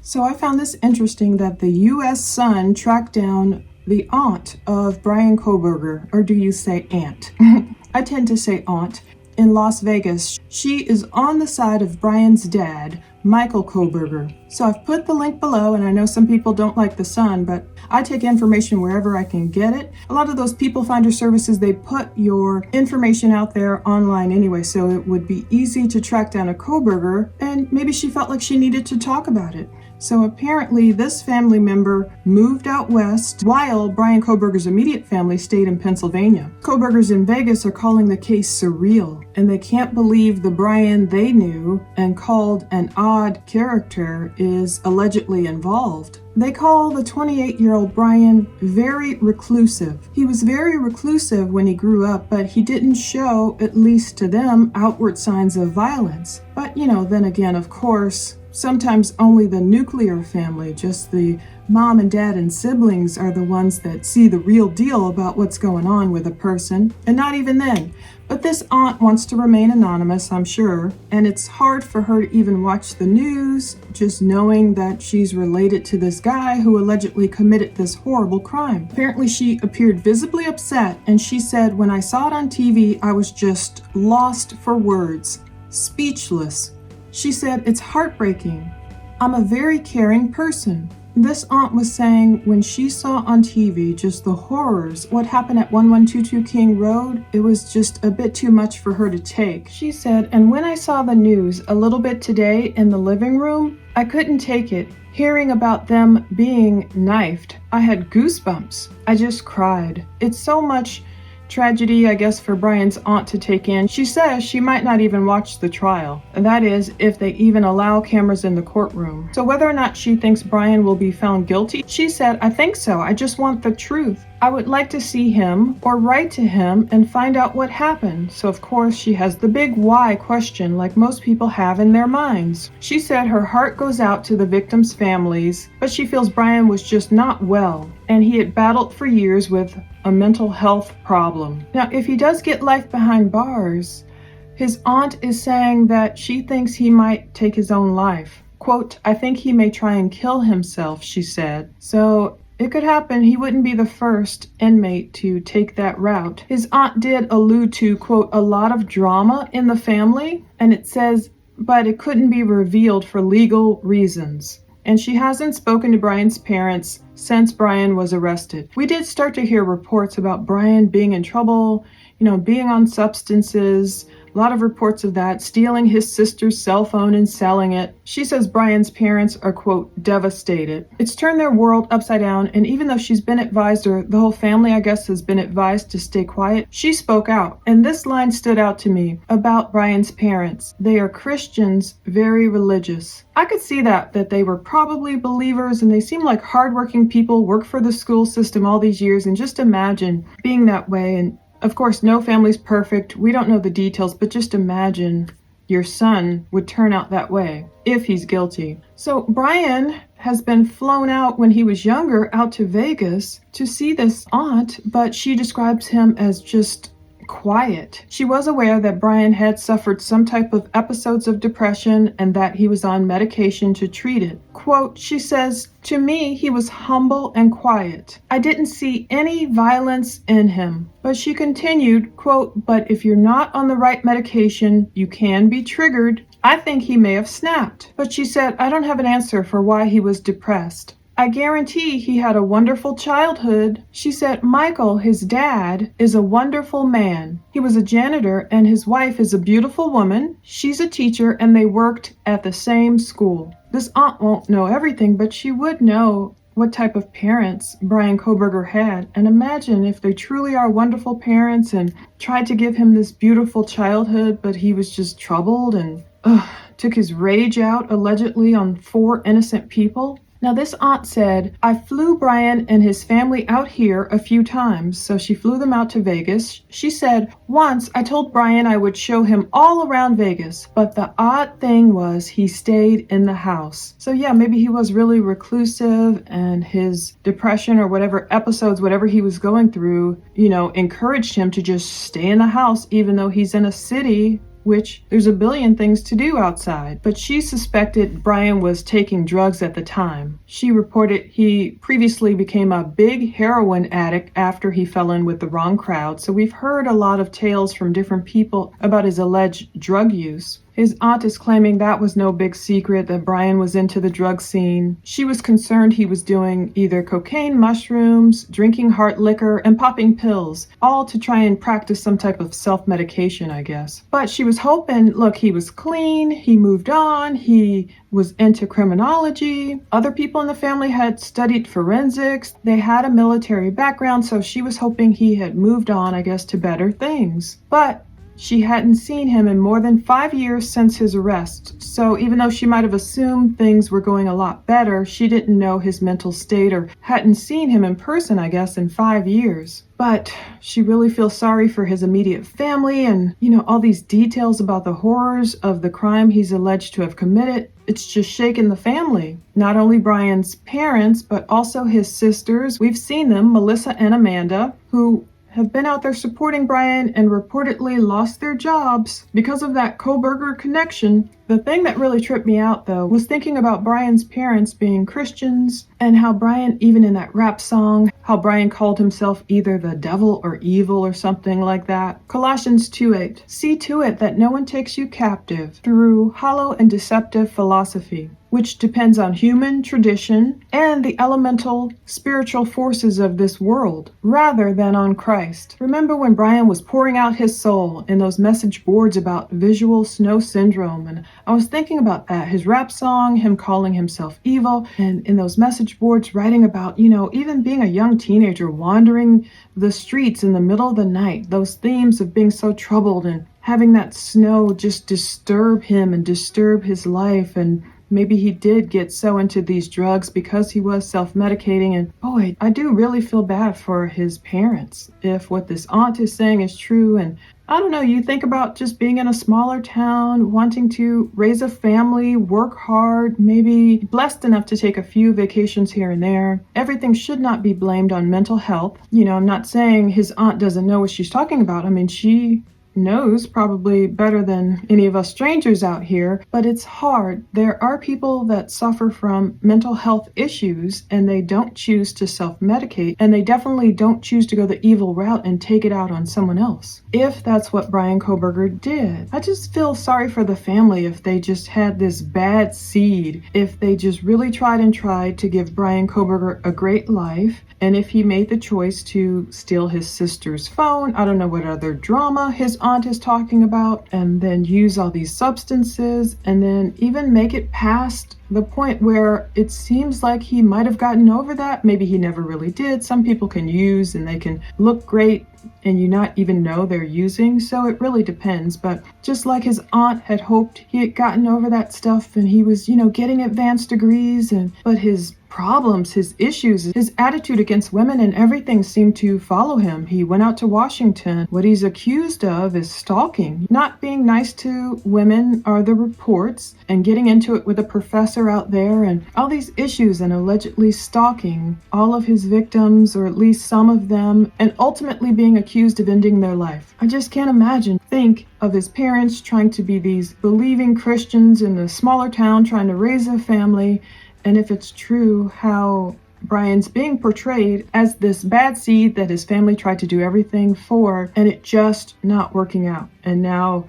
So I found this interesting that the U.S. Sun tracked down the aunt of Bryan Kohberger, or do you say aunt? I tend to say aunt, in Las Vegas. She is on the side of Bryan's dad, Michael Kohberger. So I've put the link below, and I know some people don't like the Sun, but I take information wherever I can get it. A lot of those people finder services, they put your information out there online anyway, so it would be easy to track down a Kohberger, and maybe she felt like she needed to talk about it. So apparently this family member moved out west while Bryan Kohberger's immediate family stayed in Pennsylvania. Kohbergers in Vegas are calling the case surreal, and they can't believe the Bryan they knew and called an odd character is allegedly involved. They call the 28-year-old Bryan very reclusive. He was very reclusive when he grew up, but he didn't show, at least to them, outward signs of violence. But, then again, of course, sometimes only the nuclear family, just the mom and dad and siblings, are the ones that see the real deal about what's going on with a person, and not even then. But this aunt wants to remain anonymous, I'm sure, and it's hard for her to even watch the news, just knowing that she's related to this guy who allegedly committed this horrible crime. Apparently she appeared visibly upset, and she said, "When I saw it on TV, I was just lost for words, speechless." She said, "It's heartbreaking. I'm a very caring person." This aunt was saying when she saw on TV just the horrors, what happened at 1122 King Road, it was just a bit too much for her to take. She said, "And when I saw the news a little bit today in the living room, I couldn't take it. Hearing about them being knifed, I had goosebumps. I just cried. It's so much tragedy, I guess, for Bryan's aunt to take in. She says she might not even watch the trial, and that is if they even allow cameras in the courtroom. So whether or not she thinks Bryan will be found guilty, she said, "I think so. I just want the truth. I would like to see him or write to him and find out what happened." So of course she has the big why question like most people have in their minds. She said her heart goes out to the victims' families, but she feels Bryan was just not well, and he had battled for years with a mental health problem. Now, if he does get life behind bars, his aunt is saying that she thinks he might take his own life. Quote, "I think he may try and kill himself," she said. So it could happen. He wouldn't be the first inmate to take that route. His aunt did allude to, quote, "a lot of drama in the family," and it says, but it couldn't be revealed for legal reasons. And she hasn't spoken to Bryan's parents since Bryan was arrested. We did start to hear reports about Bryan being in trouble, being on substances, a lot of reports of that, stealing his sister's cell phone and selling it. She says Bryan's parents are, quote, "devastated." It's turned their world upside down, and even though she's been advised, or the whole family, I guess, has been advised to stay quiet, she spoke out. And this line stood out to me about Bryan's parents. They are Christians, very religious. I could see that they were probably believers, and they seem like hardworking people, work for the school system all these years, and just imagine being that way. And of course, no family's perfect. We don't know the details, but just imagine your son would turn out that way if he's guilty. So Bryan has been flown out when he was younger out to Vegas to see this aunt, but she describes him as just quiet. She was aware that Bryan had suffered some type of episodes of depression and that he was on medication to treat it. Quote, she says, "To me, he was humble and quiet. I didn't see any violence in him." But she continued, quote, "But if you're not on the right medication, you can be triggered. I think he may have snapped." But she said, "I don't have an answer for why he was depressed. I guarantee he had a wonderful childhood." She said, "Michael, his dad, is a wonderful man. He was a janitor and his wife is a beautiful woman. She's a teacher and they worked at the same school." This aunt won't know everything, but she would know what type of parents Bryan Kohberger had. And imagine if they truly are wonderful parents and tried to give him this beautiful childhood, but he was just troubled and took his rage out allegedly on 4 innocent people. Now, this aunt said, "I flew Bryan and his family out here a few times." So she flew them out to Vegas. She said, "Once I told Bryan I would show him all around Vegas, but the odd thing was he stayed in the house." So yeah, maybe he was really reclusive, and his depression or whatever episodes, whatever he was going through, encouraged him to just stay in the house, even though he's in a city which there's a billion things to do outside. But she suspected Bryan was taking drugs at the time. She reported he previously became a big heroin addict after he fell in with the wrong crowd. So we've heard a lot of tales from different people about his alleged drug use. His aunt is claiming that was no big secret, that Bryan was into the drug scene. She was concerned he was doing either cocaine, mushrooms, drinking hard liquor, and popping pills, all to try and practice some type of self-medication, I guess. But she was hoping, look, he was clean, he moved on, he was into criminology. Other people in the family had studied forensics. They had a military background, so she was hoping he had moved on, I guess, to better things. But she hadn't seen him in more than 5 years since his arrest, so even though she might have assumed things were going a lot better, she didn't know his mental state or hadn't seen him in person, I guess, in 5 years. But she really feels sorry for his immediate family and, all these details about the horrors of the crime he's alleged to have committed. It's just shaken the family. Not only Bryan's parents, but also his sisters. We've seen them, Melissa and Amanda, who have been out there supporting Bryan and reportedly lost their jobs because of that Kohberger connection. The thing that really tripped me out, though, was thinking about Bryan's parents being Christians and how Bryan, even in that rap song, how Bryan called himself either the devil or evil or something like that. Colossians 2:8, see to it that no one takes you captive through hollow and deceptive philosophy, which depends on human tradition and the elemental spiritual forces of this world, rather than on Christ. Remember when Bryan was pouring out his soul in those message boards about visual snow syndrome? And I was thinking about that, his rap song, him calling himself evil, and in those message boards writing about, even being a young teenager wandering the streets in the middle of the night, those themes of being so troubled and having that snow just disturb him and disturb his life. And maybe he did get so into these drugs because he was self-medicating. And boy, I do really feel bad for his parents if what this aunt is saying is true. And I don't know, you think about just being in a smaller town, wanting to raise a family, work hard, maybe blessed enough to take a few vacations here and there. Everything should not be blamed on mental health. I'm not saying his aunt doesn't know what she's talking about. I mean, she knows probably better than any of us strangers out here, but it's hard. There are people that suffer from mental health issues and they don't choose to self-medicate, and they definitely don't choose to go the evil route and take it out on someone else. If that's what Bryan Kohberger did, I just feel sorry for the family if they just had this bad seed, if they just really tried to give Bryan Kohberger a great life, and if he made the choice to steal his sister's phone, I don't know what other drama his aunt is talking about, and then use all these substances, and then even make it past the point where it seems like he might have gotten over that. Maybe he never really did. Some people can use and they can look great and you not even know they're using, so it really depends. But just like his aunt had hoped he had gotten over that stuff and he was, getting advanced degrees, but his problems, his issues, his attitude against women and everything seemed to follow him. He went out to Washington. What he's accused of is stalking. Not being nice to women are the reports, and getting into it with a professor out there, and all these issues, and allegedly stalking all of his victims, or at least some of them, and ultimately being accused of ending their life. I just can't imagine. Think of his parents trying to be these believing Christians in a smaller town, trying to raise a family. And if it's true how Bryan's being portrayed as this bad seed that his family tried to do everything for, and it just not working out. And now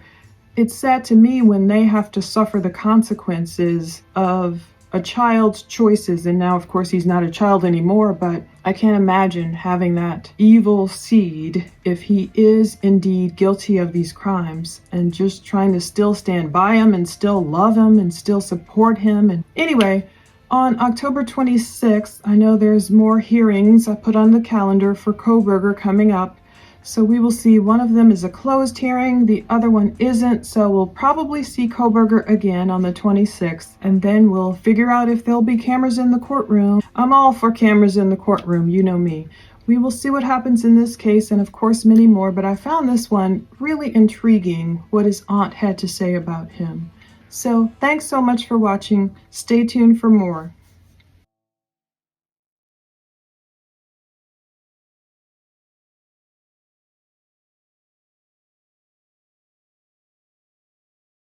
it's sad to me when they have to suffer the consequences of a child's choices. And now, of course, he's not a child anymore, but I can't imagine having that evil seed if he is indeed guilty of these crimes, and just trying to still stand by him and still love him and still support him. And anyway, on October 26th, I know there's more hearings I put on the calendar for Kohberger coming up. So we will see. One of them is a closed hearing, the other one isn't. So we'll probably see Kohberger again on the 26th, and then we'll figure out if there'll be cameras in the courtroom. I'm all for cameras in the courtroom, you know me. We will see what happens in this case, and of course many more, but I found this one really intriguing, what his aunt had to say about him. So thanks so much for watching. Stay tuned for more.